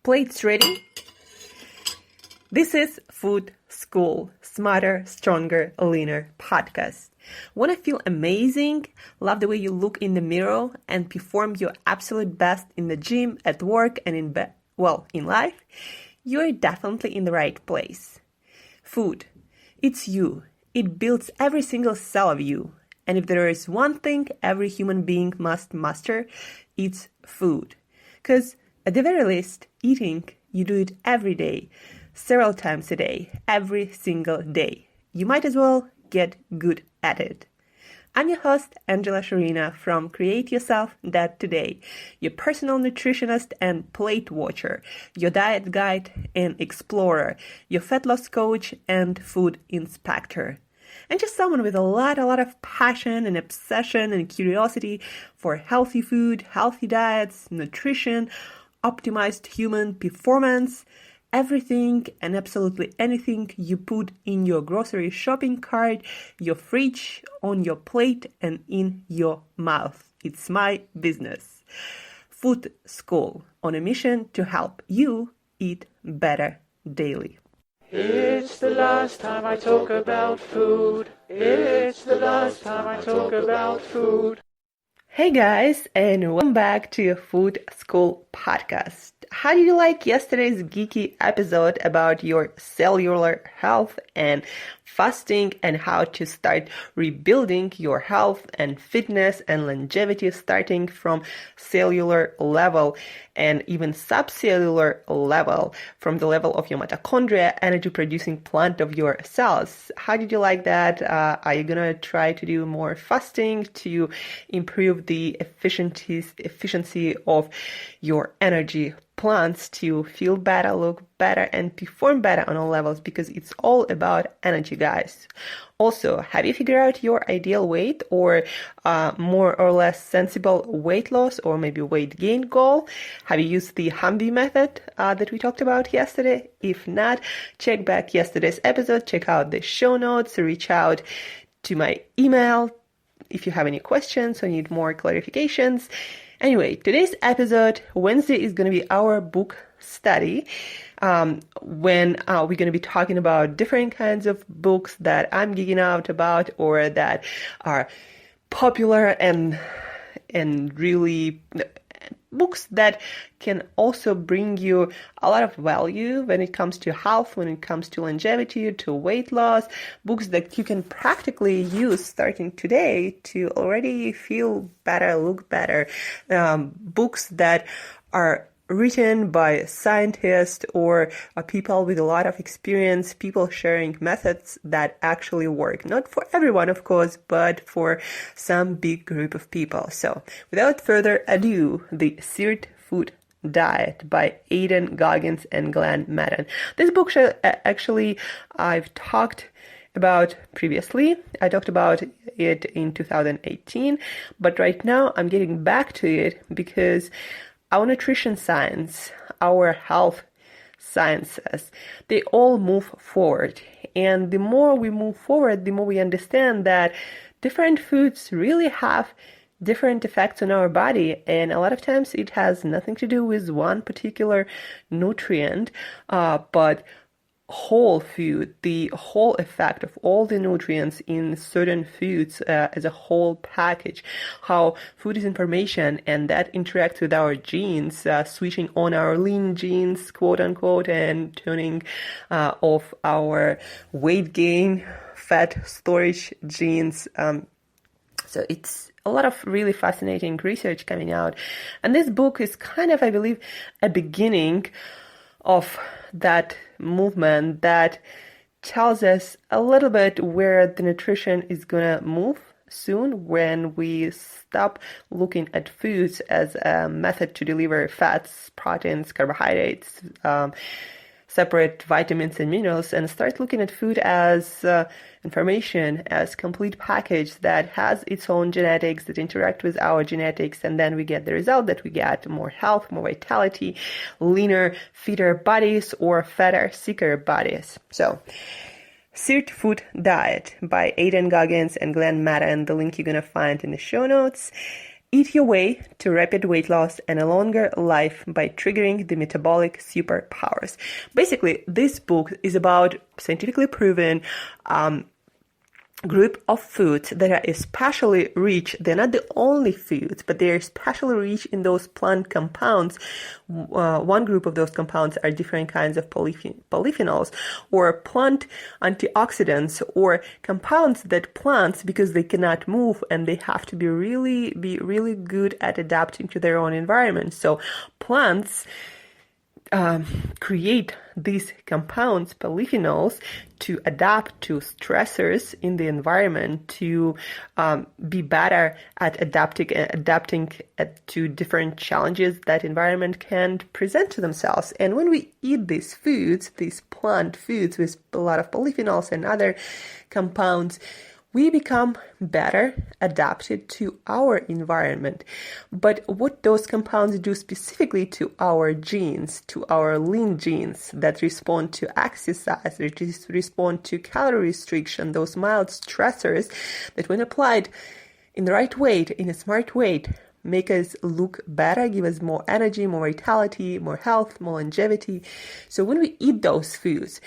Plates ready? This is Food School, Smarter, Stronger, Leaner podcast. Want to feel amazing? Love the way you look in the mirror and perform your absolute best in the gym, at work, and in life? You're definitely in the right place. Food. It's you. It builds every single cell of you. And if there is one thing every human being must master, it's food. Because at the very least, eating, you do it every day, several times a day, every single day. You might as well get good at it. I'm your host, Shurina from Create Yourself That Today, your personal nutritionist and plate watcher, your diet guide and explorer, your fat loss coach and food inspector. And just someone with a lot of passion and obsession and curiosity for healthy food, healthy diets, nutrition, optimized human performance, everything and absolutely anything you put in your grocery shopping cart, your fridge, on your plate, and in your mouth. It's my business. Food School, on a mission to help you eat better daily. It's the last time I talk about food. It's the last time I talk about food. Hey guys, and welcome back to your Food School podcast. How did you like yesterday's geeky episode about your cellular health and fasting and how to start rebuilding your health and fitness and longevity starting from cellular level and even subcellular level, from the level of your mitochondria, energy producing plant of your cells? How did you like that? Are you gonna try to do more fasting to improve the efficiency of your energy plants to feel better, look better, and perform better on all levels? Because it's all about energy, guys. Also, have you figured out your ideal weight or more or less sensible weight loss or maybe weight gain goal? Have you used the Humvee method that we talked about yesterday? If not, check back yesterday's episode, check out the show notes, reach out to my email if you have any questions or need more clarifications. Anyway, today's episode, Wednesday, is going to be our book study when we're going to be talking about different kinds of books that I'm geeking out about or that are popular and really books that can also bring you a lot of value when it comes to health, when it comes to longevity, to weight loss, books that you can practically use starting today to already feel better, look better, books that are written by scientists or people with a lot of experience, people sharing methods that actually work. Not for everyone, of course, but for some big group of people. So without further ado, the Sirt Foods Diet by Aidan Goggins and Glenn Madden. This book actually I've talked about previously. I talked about it in 2018, but right now I'm getting back to it because our nutrition science, our health sciences, they all move forward. And the more we move forward, the more we understand that different foods really have different effects on our body. And a lot of times it has nothing to do with one particular nutrient, but whole food, the whole effect of all the nutrients in certain foods as a whole package, how food is information and that interacts with our genes, switching on our lean genes, quote unquote, and turning off our weight gain, fat storage genes. So it's a lot of really fascinating research coming out. And this book is kind of, I believe, a beginning of that movement that tells us a little bit where the nutrition is going to move soon when we stop looking at foods as a method to deliver fats, proteins, carbohydrates, separate vitamins and minerals, and start looking at food as information, as complete package that has its own genetics that interact with our genetics, and then we get the result that we get more health, more vitality, leaner, fitter bodies, or fatter, sicker bodies. So, Sirt Foods Diet by Aidan Goggins and Glenn Madden. The link you're going to find in the show notes. Eat your way to rapid weight loss and a longer life by triggering the metabolic superpowers. Basically, this book is about scientifically proven group of foods that are especially rich. They're not the only foods, but they're especially rich in those plant compounds. One group of those compounds are different kinds of polyphenols or plant antioxidants or compounds that plants, because they cannot move and they have to be really good at adapting to their own environment. So plants create these compounds, polyphenols, to adapt to stressors in the environment, to be better at adapting to different challenges that environment can present to themselves. And when we eat these foods, these plant foods with a lot of polyphenols and other compounds, we become better adapted to our environment. But what those compounds do specifically to our genes, to our lean genes that respond to exercise, that respond to calorie restriction, those mild stressors that when applied in the right way, in a smart way, make us look better, give us more energy, more vitality, more health, more longevity. So when we eat those foods,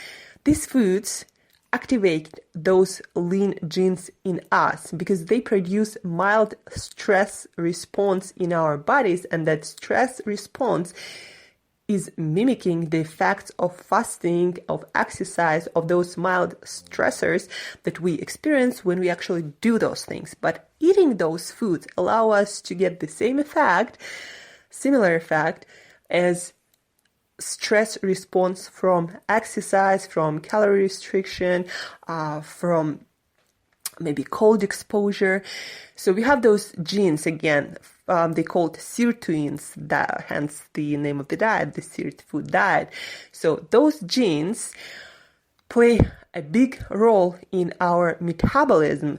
these foods activate those lean genes in us because they produce mild stress response in our bodies, and that stress response is mimicking the effects of fasting, of exercise, of those mild stressors that we experience when we actually do those things. But eating those foods allow us to get the same effect, similar effect as stress response from exercise, from calorie restriction, from maybe cold exposure. So we have those genes again. They called sirtuins, hence the name of the diet, the Sirt food diet. So those genes play a big role in our metabolism,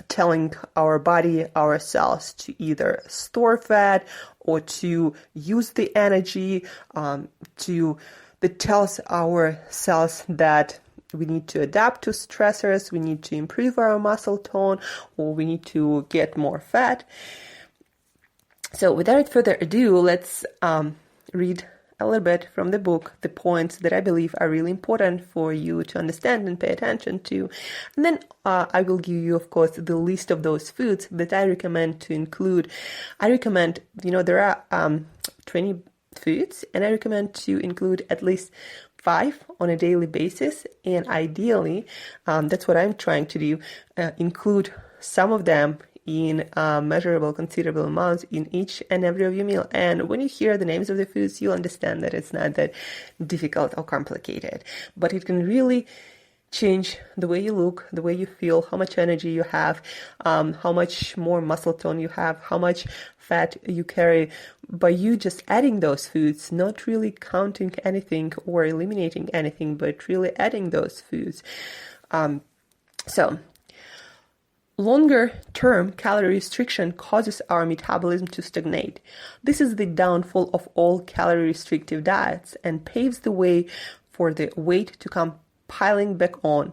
telling our body, our cells to either store fat or to use the energy, that tells our cells that we need to adapt to stressors, we need to improve our muscle tone, or we need to get more fat. So without further ado, let's read a little bit from the book, the points that I believe are really important for you to understand and pay attention to. And then I will give you, of course, the list of those foods that I recommend to include. I recommend, there are 20 foods, and I recommend to include at least 5 on a daily basis. And ideally, that's what I'm trying to do, include some of them in measurable, considerable amounts in each and every of your meal. And when you hear the names of the foods, you'll understand that it's not that difficult or complicated, but it can really change the way you look, the way you feel, how much energy you have, how much more muscle tone you have, how much fat you carry by you just adding those foods, not really counting anything or eliminating anything, but really adding those foods. Longer-term calorie restriction causes our metabolism to stagnate. This is the downfall of all calorie-restrictive diets and paves the way for the weight to come piling back on.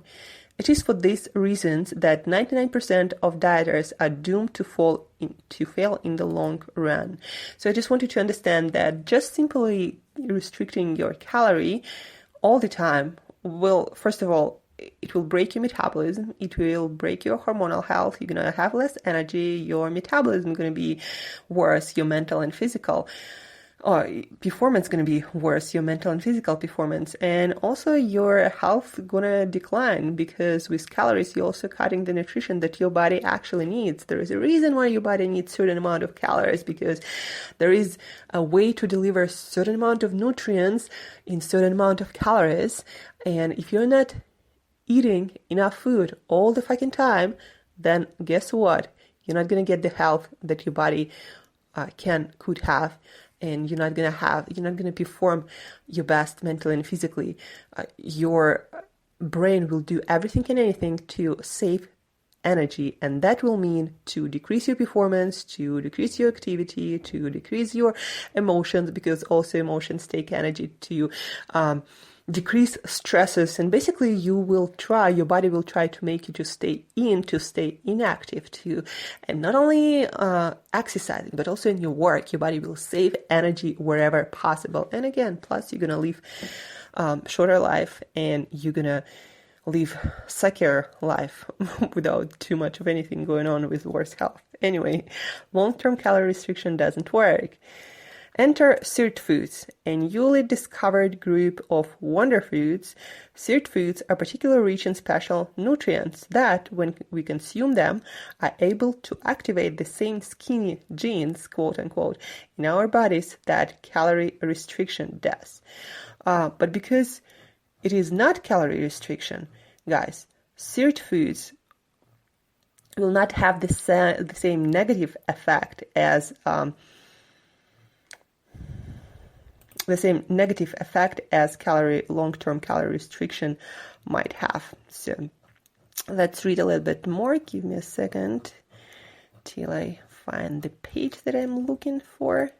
It is for these reasons that 99% of dieters are doomed to fail in the long run. So I just want you to understand that just simply restricting your calorie all the time will, first of all, it will break your metabolism. It will break your hormonal health. You're going to have less energy. Your metabolism is going to be worse, your mental and physical. Or performance is going to be worse, your mental and physical performance. And also your health going to decline because with calories, you're also cutting the nutrition that your body actually needs. There is a reason why your body needs a certain amount of calories, because there is a way to deliver a certain amount of nutrients in certain amount of calories. And if you're not eating enough food all the fucking time, then guess what? You're not going to get the health that your body could have, and you're not going to perform your best mentally and physically. Your brain will do everything and anything to save energy, and that will mean to decrease your performance, to decrease your activity, to decrease your emotions, because also emotions take energy to decrease stresses, and basically your body will try to make you to stay inactive too. And not only exercising, but also in your work, your body will save energy wherever possible. And again, plus you're gonna live shorter life, and you're gonna live secure life without too much of anything going on with worse health. Anyway, long-term calorie restriction doesn't work. Enter Sirt Foods, a newly discovered group of wonder foods. Sirt Foods are particularly rich in special nutrients that, when we consume them, are able to activate the same skinny genes, quote unquote, in our bodies that calorie restriction does. But because it is not calorie restriction, guys, Sirt Foods will not have the same negative effect as long-term calorie restriction might have. So let's read a little bit more. Give me a second till I find the page that I'm looking for.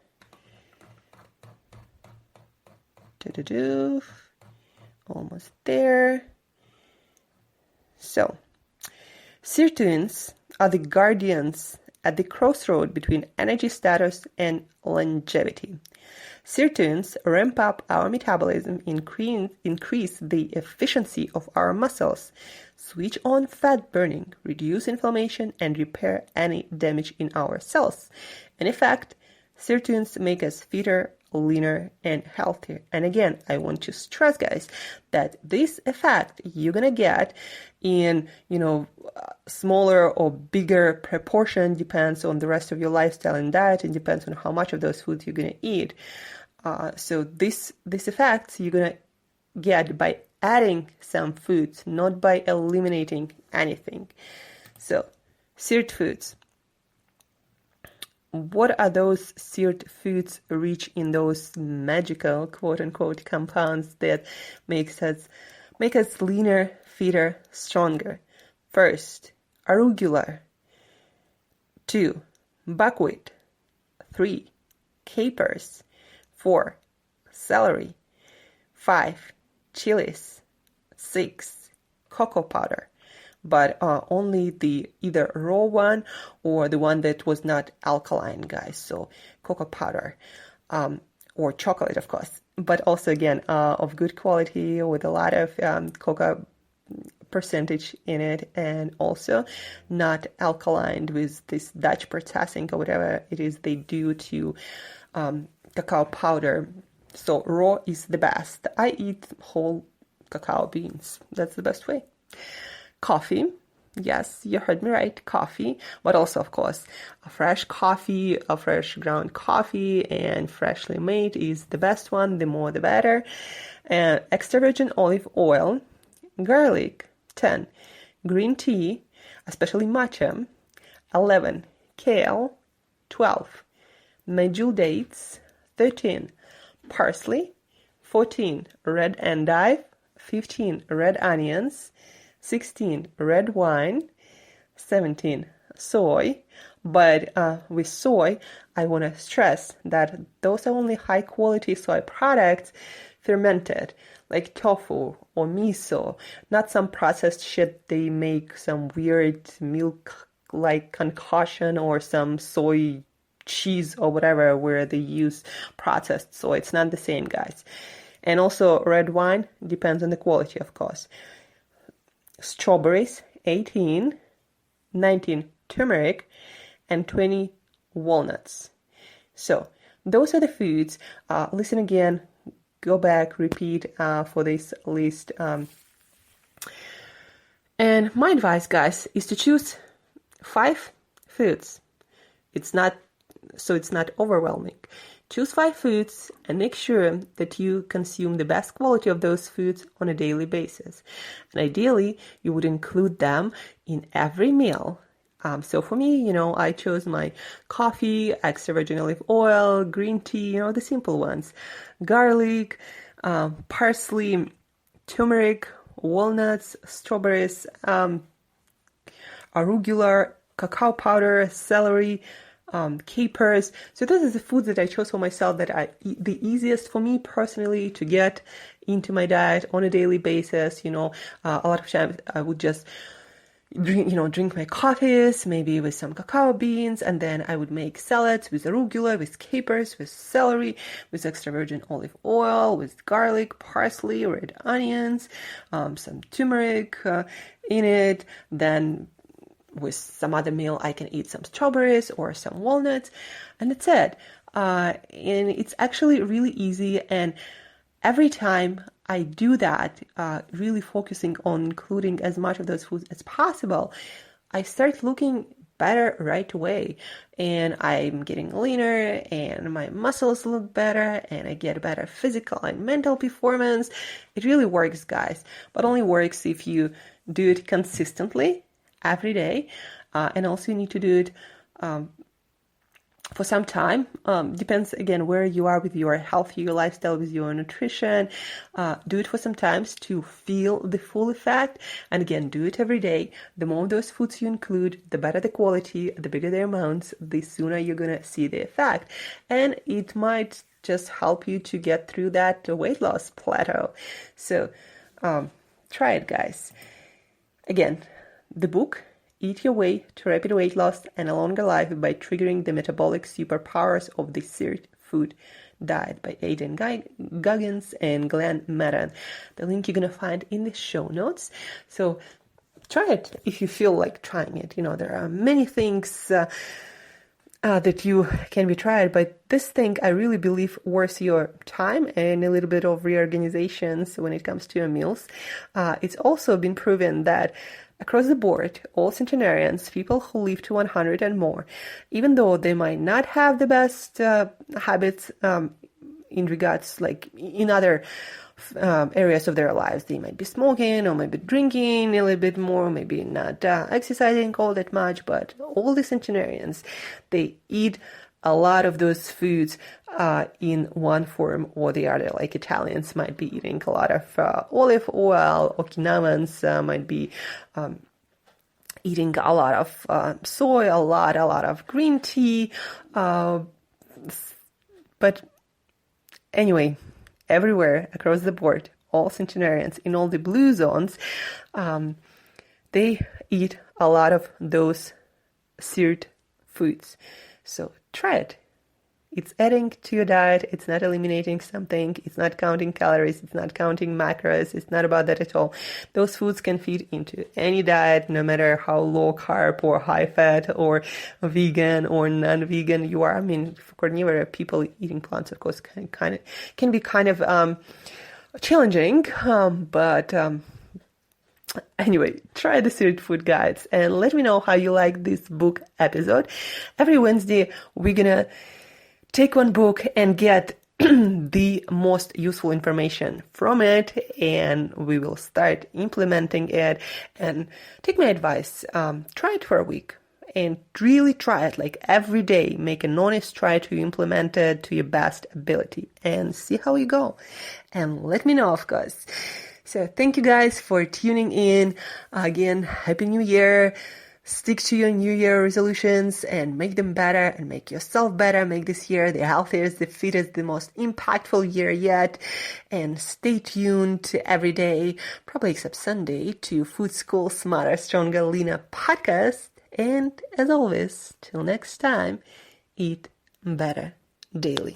Almost there. So, sirtuins are the guardians at the crossroad between energy status and longevity. Sirtuins ramp up our metabolism, increase the efficiency of our muscles, switch on fat burning, reduce inflammation, and repair any damage in our cells. In effect, sirtuins make us fitter, leaner, and healthier. And again, I want to stress, guys, that this effect you're gonna get in, smaller or bigger proportion, depends on the rest of your lifestyle and diet, and depends on how much of those foods you're gonna eat. So this effect you're gonna get by adding some foods, not by eliminating anything. So, Sirt Foods. What are those Sirt Foods rich in those magical, quote-unquote, compounds that make us leaner, fitter, stronger? First, arugula. 2, buckwheat. 3, capers. 4, celery. 5, chilies. 6, cocoa powder. But only the either raw one or the one that was not alkaline, guys. So cocoa powder, or chocolate, of course. But also, again, of good quality with a lot of cocoa percentage in it, and also not alkaline with this Dutch processing or whatever it is they do to cacao powder. So raw is the best. I eat whole cacao beans. That's the best way. Coffee, yes, you heard me right, coffee, but also, of course, a fresh ground coffee, and freshly made is the best one, the more the better. And extra virgin olive oil, garlic. 10, green tea, especially matcha. 11, kale. 12, medjool dates. 13, parsley. 14, red endive. 15, red onions. 16, red wine. 17, soy. But with soy, I want to stress that those are only high quality soy products fermented, like tofu or miso, not some processed shit they make, some weird milk like concoction or some soy cheese or whatever where they use processed soy. It's not the same, guys. And also red wine depends on the quality, of course. Strawberries, 18, 19, turmeric, and 20, walnuts. So those are the foods. Listen again, go back, repeat for this list. And my advice, guys, is to choose 5 foods. It's not overwhelming. Choose 5 foods and make sure that you consume the best quality of those foods on a daily basis. And ideally, you would include them in every meal. So for me, I chose my coffee, extra virgin olive oil, green tea, the simple ones. Garlic, parsley, turmeric, walnuts, strawberries, arugula, cacao powder, celery, capers. So those are the foods that I chose for myself that are the easiest for me personally to get into my diet on a daily basis. A lot of times I would just drink my coffees, maybe with some cacao beans, and then I would make salads with arugula, with capers, with celery, with extra virgin olive oil, with garlic, parsley, red onions, some turmeric in it. Then with some other meal, I can eat some strawberries or some walnuts, and that's it. And it's actually really easy, and every time I do that, really focusing on including as much of those foods as possible, I start looking better right away, and I'm getting leaner, and my muscles look better, and I get better physical and mental performance. It really works, guys, but only works if you do it consistently every day, and also you need to do it for some time. Depends again where you are with your health, your lifestyle, with your nutrition. Do it for some times to feel the full effect, and again, do it every day. The more of those foods you include, the better the quality, the bigger the amounts, the sooner you're gonna see the effect, and it might just help you to get through that weight loss plateau. So try it, guys. Again, the book, Eat Your Way to Rapid Weight Loss and a Longer Life by Triggering the Metabolic Superpowers of the Sirt Food Diet by Aidan Goggins and Glenn Madden. The link you're going to find in the show notes. So try it if you feel like trying it. There are many things that you can be tried, but this thing I really believe worth your time and a little bit of reorganizations when it comes to your meals. It's also been proven that across the board, all centenarians, people who live to 100 and more, even though they might not have the best habits in regards, like in other areas of their lives, they might be smoking or maybe drinking a little bit more, maybe not exercising all that much, but all the centenarians, they eat a lot of those foods in one form or the other. Like Italians might be eating a lot of olive oil, Okinawans might be eating a lot of soy, a lot of green tea. But anyway, everywhere across the board, all centenarians in all the blue zones, they eat a lot of those Sirt foods. So try it. It's adding to your diet. It's not eliminating something. It's not counting calories. It's not counting macros. It's not about that at all. Those foods can fit into any diet, no matter how low carb or high fat or vegan or non-vegan you are. I mean, for carnivore people, eating plants, of course, can be kind of challenging, but anyway, try the Sirt Food Guides and let me know how you like this book episode. Every Wednesday, we're gonna take one book and get the most useful information from it, and we will start implementing it. And take my advice, try it for a week and really try it, like every day. Make an honest try to implement it to your best ability and see how you go. And let me know, of course. So thank you guys for tuning in. Again, Happy New Year. Stick to your New Year resolutions and make them better and make yourself better. Make this year the healthiest, the fittest, the most impactful year yet. And stay tuned every day, probably except Sunday, to Food School Smarter, Stronger, Leaner podcast. And as always, till next time, eat better daily.